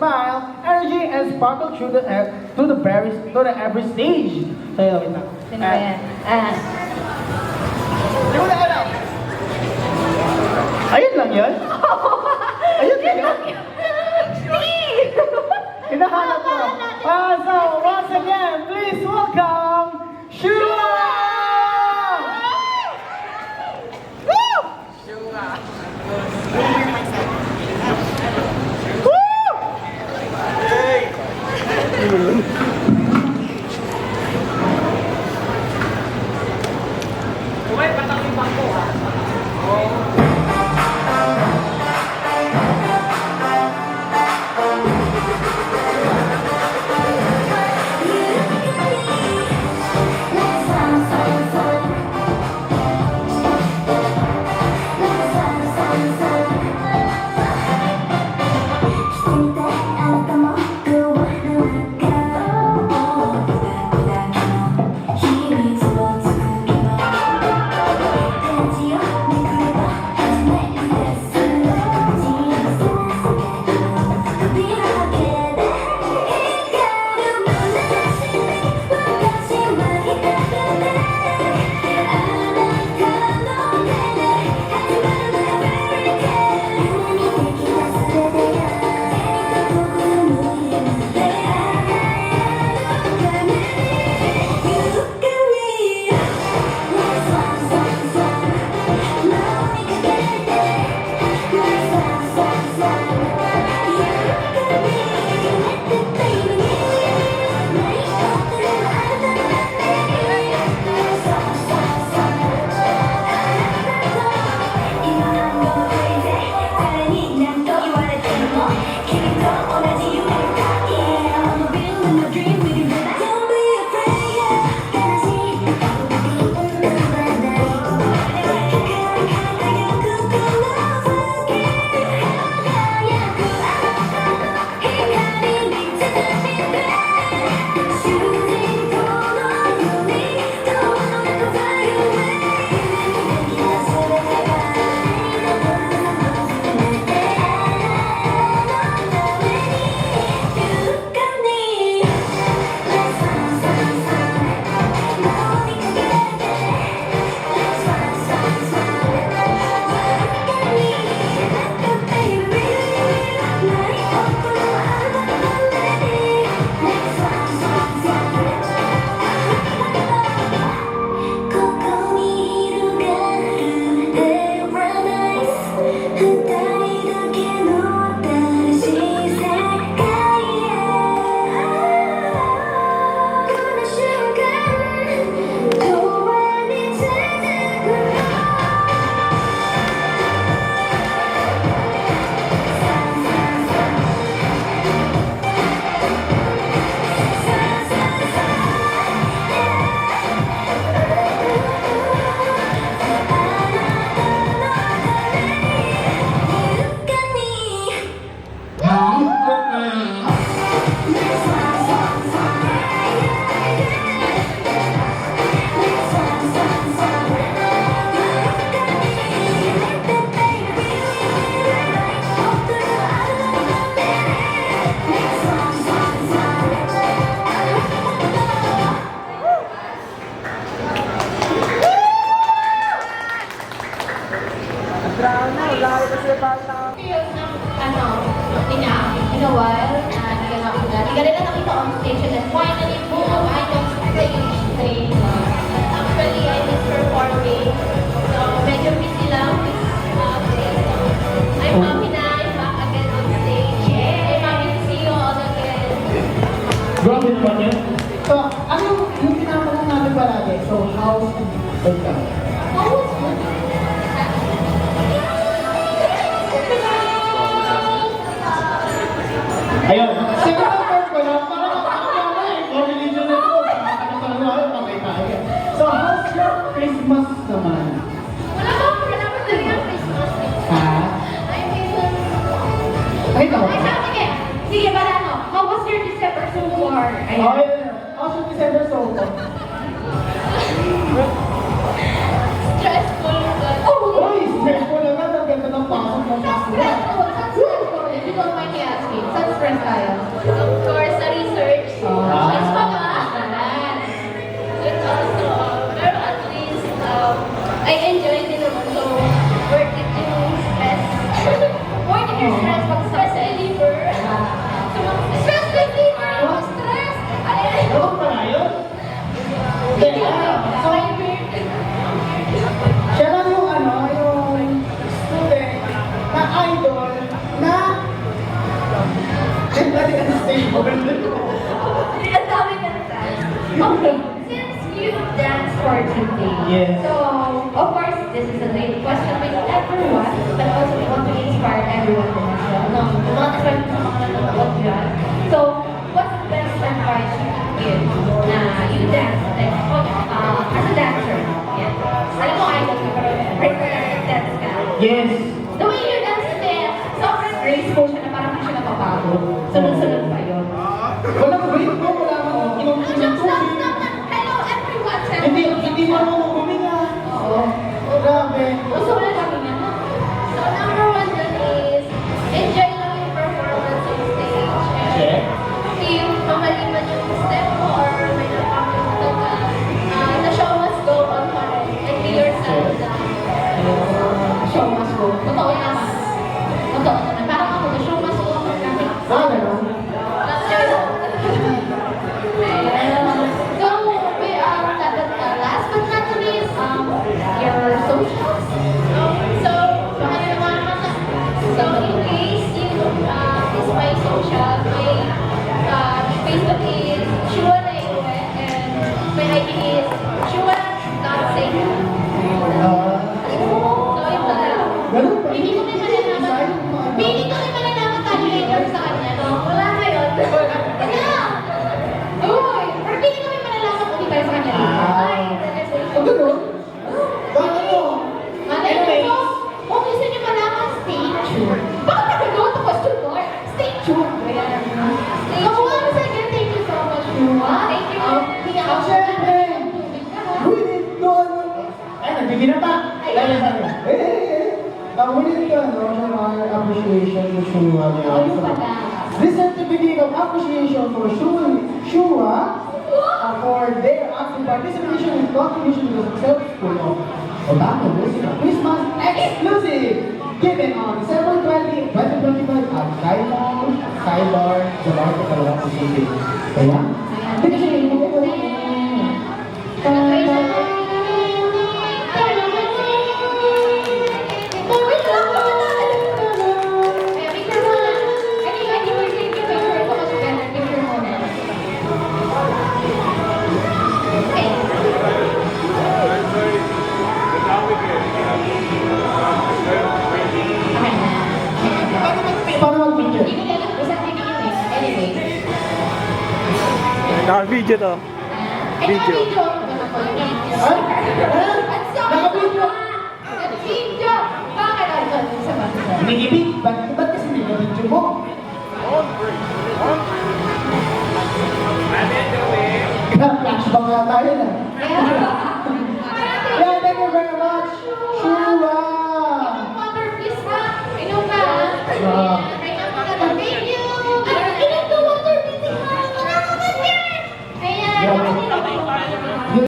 smile, energy, and sparkle through the every stage. So, yun, wait lang. Sino ba yan? Hindi mo na alam. Ayun lang yun? Ayun lang yun? Hinahanap mo. So, once again, please welcome, Shua! Woo! Shua. Woo! Uy, patakin pa ko ha. In a while, hindi ka rin nakita on stage, and then finally, boom, I don't stage. Actually, I miss performing. So, medyo busy lang with I'm happy na I'm back again on stage. I'm happy to see you all again. Grabe naman yan. So, ano yung tinatanong natin palagi? So, how's the job? How was it? Ayun, second and third ko lang, parang nakakama eh. Combination na ito. Nakakatawa na patay-tayo. So, how's your Christmas naman? Wala pa talaga Christmas. Ha? I mean, Ay, ikaw. ay, sige. Sige, Balano. How was your December so far? Ayan. Okay, how's your December so far? Stressful, but... Oh! Uy, stressful naman. Ang ganda ng pasok ng pasok. Stressful. Saan stressful? If you don't mind me asking. Saan stress ka? tayo? Of course, sa research. Ah. It's pag-aaral. It's also, pero at least, I enjoy din naman. So, worth it yung stress. Worth it yung stress pag stress reliever. Stress reliever yung stress. Ay, Ano ba na yun? Kaya, so, siya lang yung yung student na idol na dati ka sa stage mo. ang dami kanta. Okay, since you dance for today, Yes. so of course this is a late question with everyone, but also we want to inspire everyone din as well. No, we want to inspire sa mga nanonood dyan. So, what's the best advice you can give na you dance, like, as a dancer? Yeah. Alam mo, idol ka, pero regular dance ka. Yes. The way you dance din, sobrang graceful siya na parang hindi siya napapago. Sunod-sunod pa yun. Walang break mo, wala kang inom Stop, ng stop, tubig. stop. Hello, everyone. Hindi marunong huminga. Oo. Grabe. Gusto ko na sabi niya, no? So, number one dun is, enjoy lang yung performance on stage. Check. If mamaliman yung step mo or may nakakalimutan ka, the show must go on pa rin. And be yourself lang. Show must go. Totoo naman. Totoo naman. Parang ako, the show must go on namin. Ganun. So, last but not least, your socials. So, ano naman naman. So, in case you is my social, my Facebook is Shua Naiwe and my ID is Shua.Sing. So, ito na. Ganun pa. Hindi ko din malalaman. Hindi ko din malalaman tayo later sa kanya, no? Wala na yun. Yeah! Uy! Pero hindi ko din malalaman kung di tayo sa kanya. Ay, O ganun? Bakit mo? malay mo, kung gusto niyo malaman, stay tuned. Bakit nagagawa ito question mark? Stay tuned. Ayan. Come on, second, thank you so much, Shua. Thank you. Ah, syempre. We need to, ay, nagbigay na pa. Dahil sabi, we need to, our appreciation to Shua. Ayun pala. This certificate of appreciation for Shua for their active participation and contribution to the successful of Otaku Music Christmas Exclusive given on December 20, 2025 at Kaimon Cyber sa Norte Caloocan City. Kaya, hindi siya yung paano mag-picture? Naka-video to. Video. Ay? Naka-video? Video! Bakit ano sa bata? Nag-ibig? Ba't kasi nag-video mo? Flashbang nga tayo na. Kaya,